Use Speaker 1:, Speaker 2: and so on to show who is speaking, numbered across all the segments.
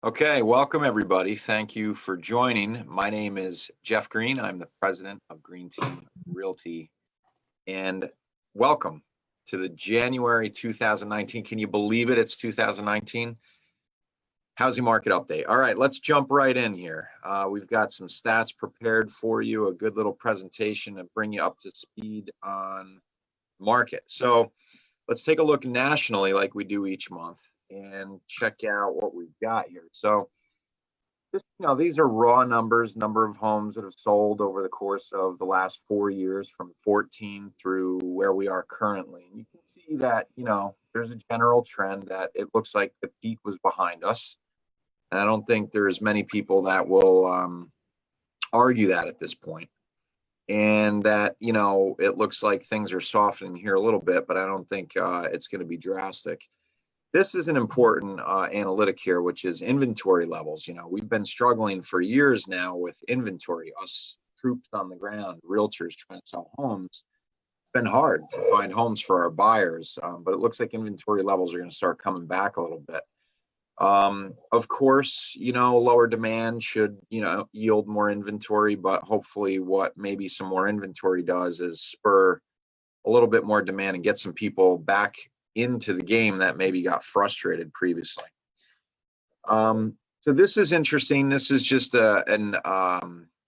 Speaker 1: Okay, welcome everybody. Thank you for joining. My name is Jeff Green. I'm the president of Green Team Realty. And welcome to the January 2019. Can you believe it? It's 2019. Housing market update. All right, let's jump right in here. We've got some stats prepared for you, a good little presentation to bring you up to speed on market. So let's take a look nationally like we do each month and check out what we've got here. So these are raw numbers, number of homes that have sold over the course of the last 4 years from 14 through where we are currently. And you can see that, there's a general trend that it looks like the peak was behind us. And I don't think there's many people that will argue that at this point. And that, it looks like things are softening here a little bit, but I don't think it's going to be drastic. This is an important analytic here, which is inventory levels. We've been struggling for years now with inventory, us troops on the ground, realtors trying to sell homes. It's been hard to find homes for our buyers, but it looks like inventory levels are going to start coming back a little bit. Of course, lower demand should, yield more inventory, but hopefully what maybe some more inventory does is spur a little bit more demand and get some people back into the game that maybe got frustrated previously. So this is interesting. This is just a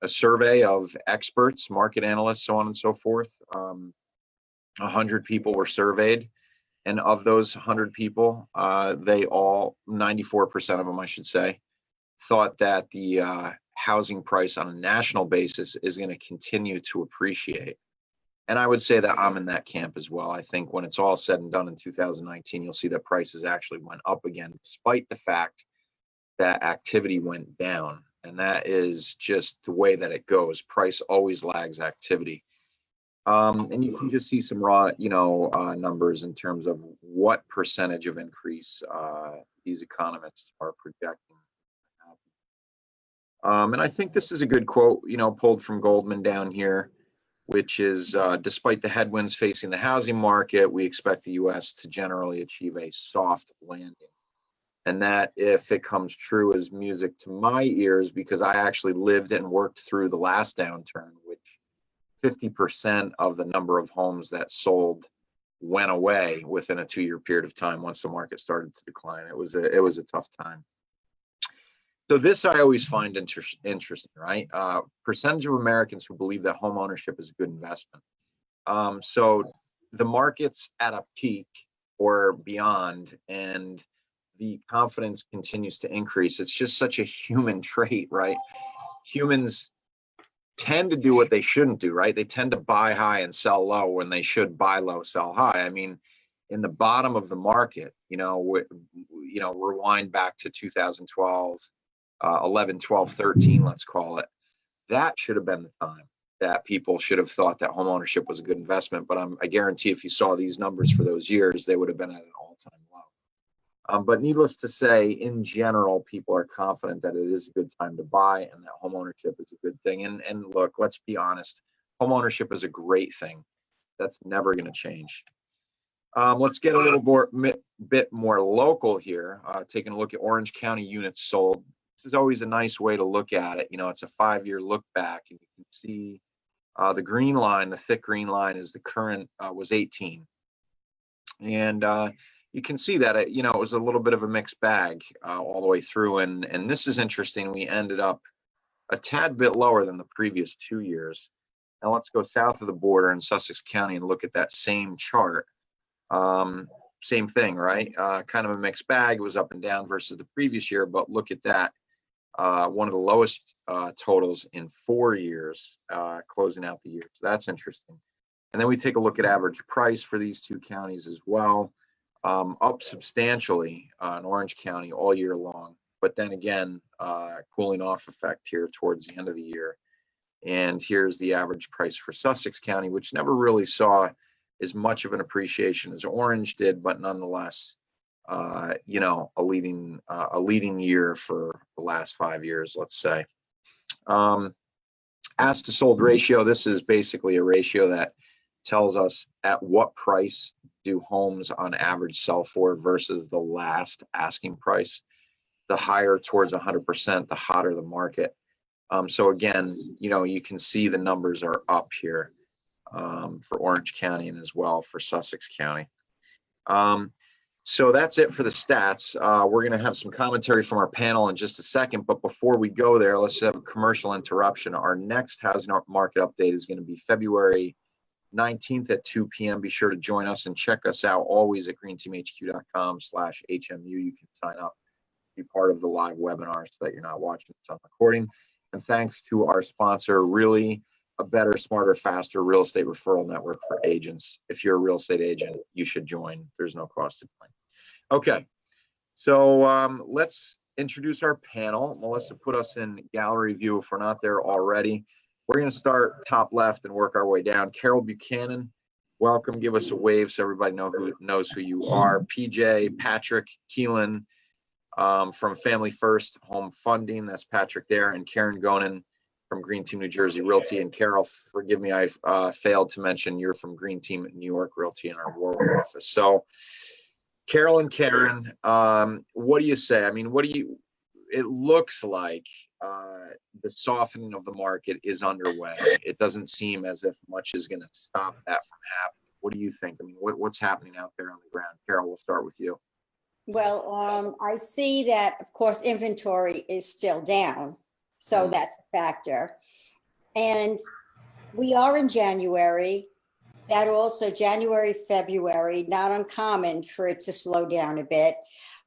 Speaker 1: survey of experts, market analysts, so on and so forth. 100 people were surveyed. And of those 100 people, they all, 94% of them, I should say, thought that the housing price on a national basis is going to continue to appreciate. And I would say that I'm in that camp as well. I think when it's all said and done in 2019, you'll see that prices actually went up again, despite the fact that activity went down. And that is just the way that it goes. Price always lags activity. And you can just see some raw, numbers in terms of what percentage of increase these economists are projecting. And I think this is a good quote, pulled from Goldman down here, which is, despite the headwinds facing the housing market, we expect the U.S. to generally achieve a soft landing. And that, if it comes true, is music to my ears, because I actually lived and worked through the last downturn, which 50% of the number of homes that sold went away within a 2-year period of time once the market started to decline. It was a tough time. So this I always find interesting, right? Percentage of Americans who believe that home ownership is a good investment. So the market's at a peak or beyond, and the confidence continues to increase. It's just such a human trait, right? Humans tend to do what they shouldn't do, right? They tend to buy high and sell low when they should buy low, sell high. I mean, in the bottom of the market, rewind back to 2012, 11, 12, 13, let's call it. That should have been the time that people should have thought that home ownership was a good investment. But I guarantee if you saw these numbers for those years, they would have been at an all-time low. But needless to say, in general, people are confident that it is a good time to buy and that home ownership is a good thing. And look, let's be honest, home ownership is a great thing. That's never going to change. Let's get a little bit more local here, taking a look at Orange County units sold. This is always a nice way to look at it. It's a 5-year look back, and you can see the green line, the thick green line, is the current was 18. And you can see that it was a little bit of a mixed bag all the way through. And this is interesting. We ended up a tad bit lower than the previous 2 years. Now let's go south of the border in Sussex County and look at that same chart. Same thing, right? Kind of a mixed bag. It was up and down versus the previous year, but look at that. One of the lowest totals in 4 years, closing out the year. So that's interesting. And then we take a look at average price for these two counties as well. Up substantially in Orange County all year long, but then again, cooling off effect here towards the end of the year. And here's the average price for Sussex County, which never really saw as much of an appreciation as Orange did, but nonetheless, a leading year for the last 5 years, let's say. As to sold ratio, this is basically a ratio that tells us at what price do homes on average sell for versus the last asking price. the higher towards 100%, the hotter the market. So again, you can see the numbers are up here for Orange County and as well for Sussex County. So that's it for the stats. We're going to have some commentary from our panel in just a second, but before we go there, let's have a commercial interruption. Our next housing market update is going to be February 19th at 2 p.m. Be sure to join us and check us out always at greenteamhq.com/HMU. You can sign up, be part of the live webinar so that you're not watching this on recording. And thanks to our sponsor, Really, a better, smarter, faster real estate referral network for agents. If you're a real estate agent, you should join. There's no cost to join. Okay, so let's introduce our panel. Melissa put us in gallery view if we're not there already. We're going to start top left and work our way down. Carol Buchanan, welcome. Give us a wave so everybody knows who you are. PJ, Patrick Keelan from Family First Home Funding. That's Patrick there. And Karen Gonen from Green Team New Jersey Realty. And Carol, forgive me, I failed to mention you're from Green Team New York Realty in our Warwick office. So Carol and Karen, what do you say? I mean, it looks like the softening of the market is underway. It doesn't seem as if much is going to stop that from happening. What do you think? I mean, what's happening out there on the ground? Carol, we'll start with you.
Speaker 2: Well, I see that, of course, inventory is still down. So that's a factor. And we are in January. That also, January, February, not uncommon for it to slow down a bit.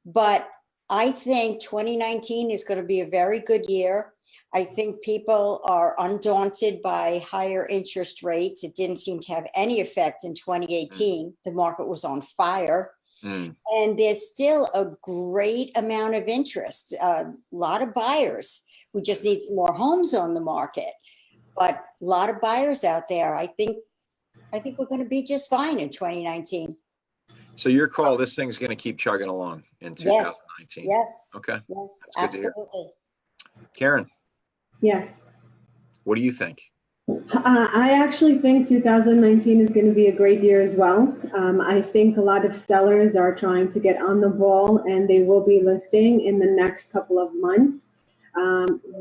Speaker 2: But I think 2019 is going to be a very good year. I think people are undaunted by higher interest rates. It didn't seem to have any effect in 2018. The market was on fire. And there's still a great amount of interest, a lot of buyers. We just need some more homes on the market, but a lot of buyers out there. I think we're going to be just fine in 2019.
Speaker 1: So your call, this thing's going to keep chugging along in 2019.
Speaker 2: Yes.
Speaker 1: Okay.
Speaker 2: Yes,
Speaker 1: that's
Speaker 2: absolutely.
Speaker 1: Karen.
Speaker 3: Yes.
Speaker 1: What do you think?
Speaker 3: I actually think 2019 is going to be a great year as well. I think a lot of sellers are trying to get on the ball and they will be listing in the next couple of months.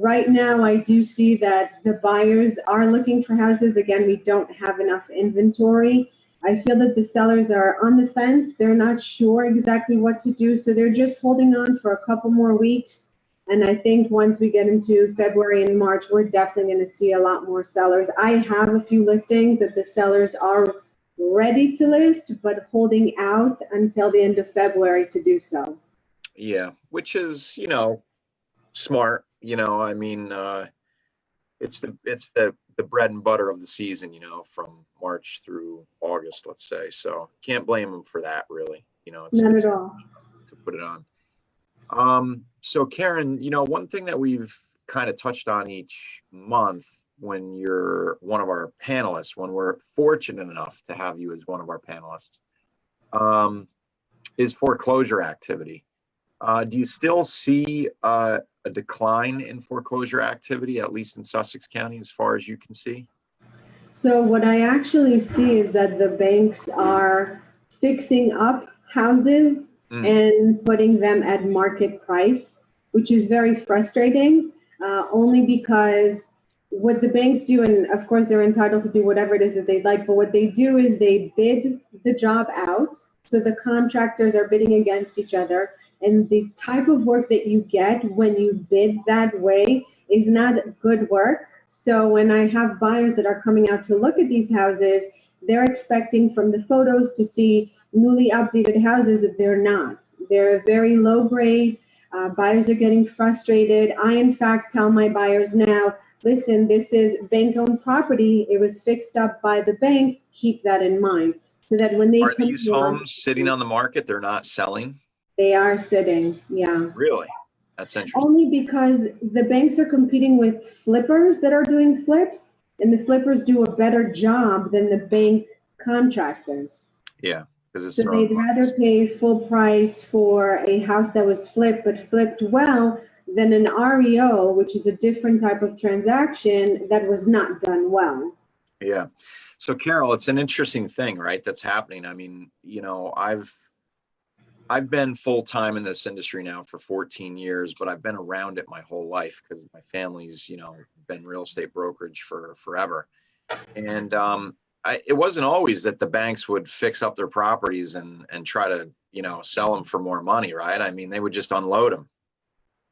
Speaker 3: Right now, I do see that the buyers are looking for houses. Again, we don't have enough inventory. I feel that the sellers are on the fence. They're not sure exactly what to do. So they're just holding on for a couple more weeks. And I think once we get into February and March, we're definitely going to see a lot more sellers. I have a few listings that the sellers are ready to list, but holding out until the end of February to do so.
Speaker 1: Yeah, which is, smart. I mean, it's the bread and butter of the season, from March through August, let's say. So can't blame them for that, really. It's
Speaker 3: not at all
Speaker 1: to put it on. So Karen, one thing that we've kind of touched on each month when you're one of our panelists, when we're fortunate enough to have you as one of our panelists, is foreclosure activity. Do you still see a decline in foreclosure activity, at least in Sussex County, as far as you can see?
Speaker 3: So what I actually see is that the banks are fixing up houses and putting them at market price, which is very frustrating, only because what the banks do, and of course they're entitled to do whatever it is that they'd like, but what they do is they bid the job out. So the contractors are bidding against each other. And the type of work that you get when you bid that way is not good work. So when I have buyers that are coming out to look at these houses, they're expecting from the photos to see newly updated houses that they're not. They're very low grade. Buyers are getting frustrated. I, in fact, tell my buyers now, listen, this is bank-owned property. It was fixed up by the bank. Keep that in mind. So that when they
Speaker 1: are these homes sitting on the market, they're not selling?
Speaker 3: They are sitting, yeah.
Speaker 1: Really? That's interesting.
Speaker 3: Only because the banks are competing with flippers that are doing flips, and the flippers do a better job than the bank contractors.
Speaker 1: Yeah, because it's
Speaker 3: so they'd rather pay full price for a house that was flipped, but flipped well, than an REO, which is a different type of transaction that was not done well.
Speaker 1: Yeah. So Carol, it's an interesting thing, right? That's happening. I mean, I've been full time in this industry now for 14 years, but I've been around it my whole life because my family's, been real estate brokerage for forever. And it wasn't always that the banks would fix up their properties and try to, sell them for more money, right? I mean, they would just unload them.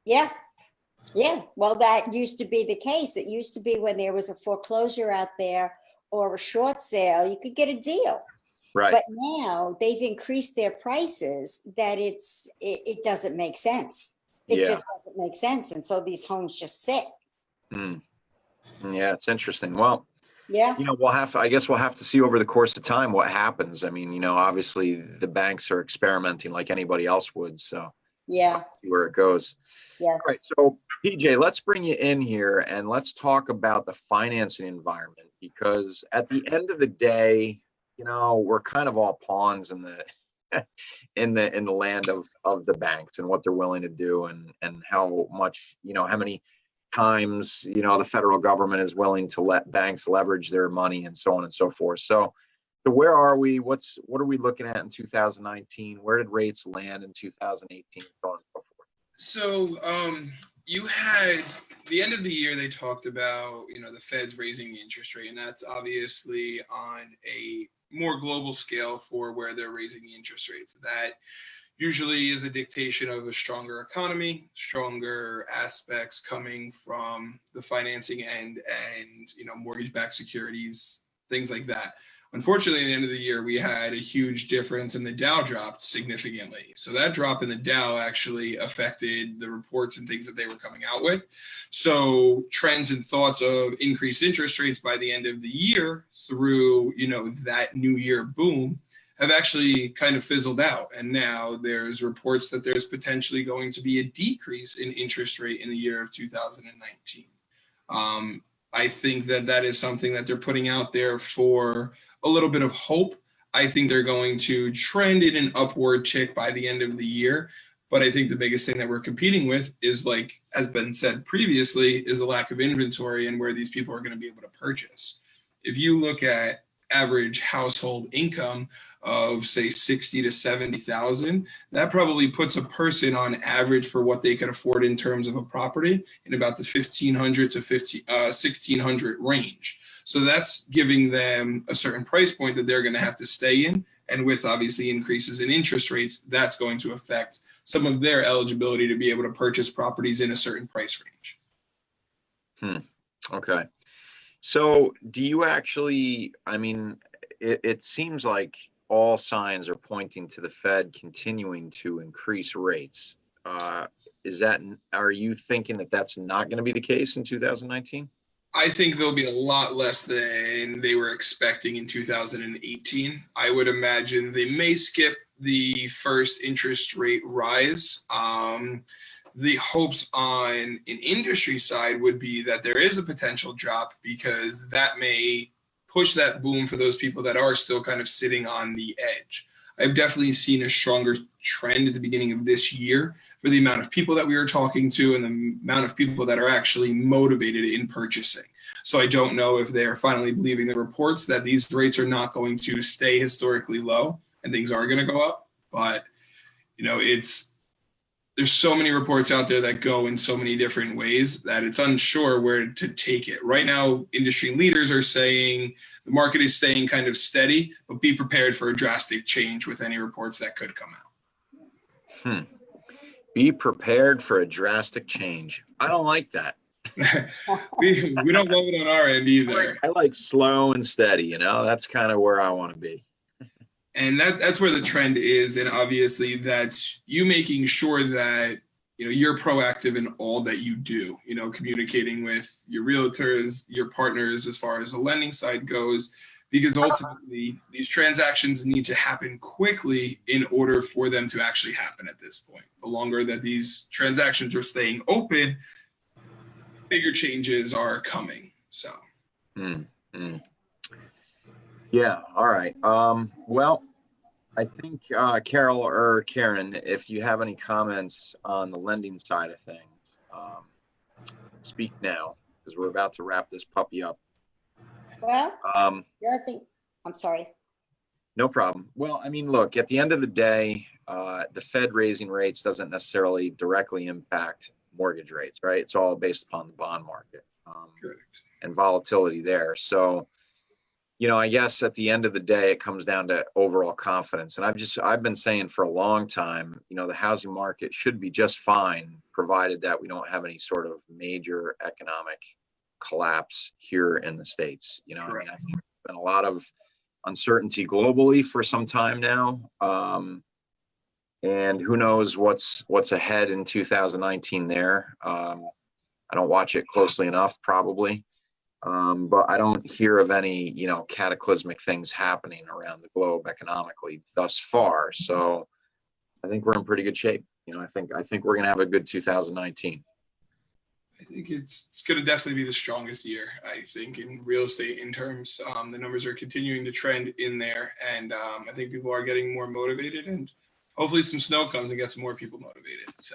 Speaker 2: Yeah. Yeah. Well, that used to be the case. It used to be when there was a foreclosure out there or a short sale, you could get a deal.
Speaker 1: Right.
Speaker 2: But now they've increased their prices that it doesn't make sense. It just doesn't make sense. And so these homes just sit.
Speaker 1: Mm. Yeah, it's interesting. Well,
Speaker 2: Yeah.
Speaker 1: I guess we'll have to see over the course of time what happens. I mean, obviously the banks are experimenting like anybody else would. So
Speaker 2: Yeah.
Speaker 1: see where it goes.
Speaker 2: Yes.
Speaker 1: All right. So PJ, let's bring you in here and let's talk about the financing environment, because at the end of the day, we're kind of all pawns in the in the land of the banks and what they're willing to do and how much, how many times, the federal government is willing to let banks leverage their money and so on and so forth. So where are we? What are we looking at in 2019? Where did rates land in 2018? So on and so forth.
Speaker 4: So you had the end of the year, they talked about, the Fed's raising the interest rate, and that's obviously on a more global scale for where they're raising the interest rates. That usually is a dictation of a stronger economy, stronger aspects coming from the financing end and, mortgage-backed securities, things like that. Unfortunately, at the end of the year, we had a huge difference and the Dow dropped significantly. So that drop in the Dow actually affected the reports and things that they were coming out with. So trends and thoughts of increased interest rates by the end of the year through, that new year boom have actually kind of fizzled out. And now there's reports that there's potentially going to be a decrease in interest rate in the year of 2019. I think that is something that they're putting out there for a little bit of hope. I think they're going to trend in an upward tick by the end of the year. But I think the biggest thing that we're competing with is, like has been said previously, is the lack of inventory and where these people are going to be able to purchase. If you look at average household income of say 60 to 70,000, that probably puts a person on average for what they could afford in terms of a property in about the 1,500 to 1,600 range. So that's giving them a certain price point that they're going to have to stay in. And with obviously increases in interest rates, that's going to affect some of their eligibility to be able to purchase properties in a certain price range.
Speaker 1: Okay. So do you actually, it seems like all signs are pointing to the Fed continuing to increase rates. Are you thinking that that's not going to be the case in 2019?
Speaker 4: I think there'll be a lot less than they were expecting in 2018. I would imagine they may skip the first interest rate rise. The hopes on an industry side would be that there is a potential drop, because that may push that boom for those people that are still kind of sitting on the edge. I've definitely seen a stronger trend at the beginning of this year for the amount of people that we are talking to and the amount of people that are actually motivated in purchasing. So I don't know if they're finally believing the reports that these rates are not going to stay historically low and things are going to go up. But, there's so many reports out there that go in so many different ways that it's unsure where to take it. Right now, industry leaders are saying the market is staying kind of steady, but be prepared for a drastic change with any reports that could come out.
Speaker 1: Be prepared for a drastic change. I don't like that.
Speaker 4: we don't love it on our end either.
Speaker 1: I like slow and steady, that's kind of where I want to be.
Speaker 4: And that's where the trend is. And obviously that's you making sure that, you're proactive in all that you do, communicating with your realtors, your partners, as far as the lending side goes, because ultimately these transactions need to happen quickly in order for them to actually happen at this point. The longer that these transactions are staying open, bigger changes are coming. So.
Speaker 1: Yeah. All right. Well, I think Carol or Karen, if you have any comments on the lending side of things, speak now, because we're about to wrap this puppy up.
Speaker 2: Well, the other thing, I'm sorry.
Speaker 1: No problem. Well, look, at the end of the day, the Fed raising rates doesn't necessarily directly impact mortgage rates, right? It's all based upon the bond market and volatility there. So, I guess at the end of the day, it comes down to overall confidence. And I've been saying for a long time, the housing market should be just fine, provided that we don't have any sort of major economic collapse here in the States. I think there's been a lot of uncertainty globally for some time now. And who knows what's ahead in 2019 there. I don't watch it closely enough, probably. But I don't hear of any, cataclysmic things happening around the globe economically thus far. So I think we're in pretty good shape. I think we're going to have a good 2019.
Speaker 4: I think it's going to definitely be the strongest year, I think, in real estate in terms. The numbers are continuing to trend in there. And I think people are getting more motivated, and hopefully some snow comes and gets more people motivated. So.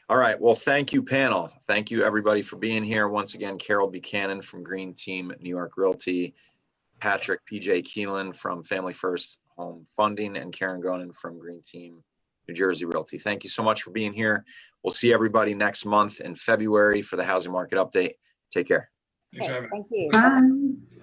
Speaker 1: All right. Well, thank you, panel. Thank you, everybody, for being here. Once again, Carol Buchanan from Green Team New York Realty, Patrick P.J. Keelan from Family First Home Funding, and Karen Gonen from Green Team New Jersey Realty. Thank you so much for being here. We'll see everybody next month in February for the housing market update. Take care.
Speaker 4: Thanks for having me.
Speaker 2: Thank you.
Speaker 3: Bye.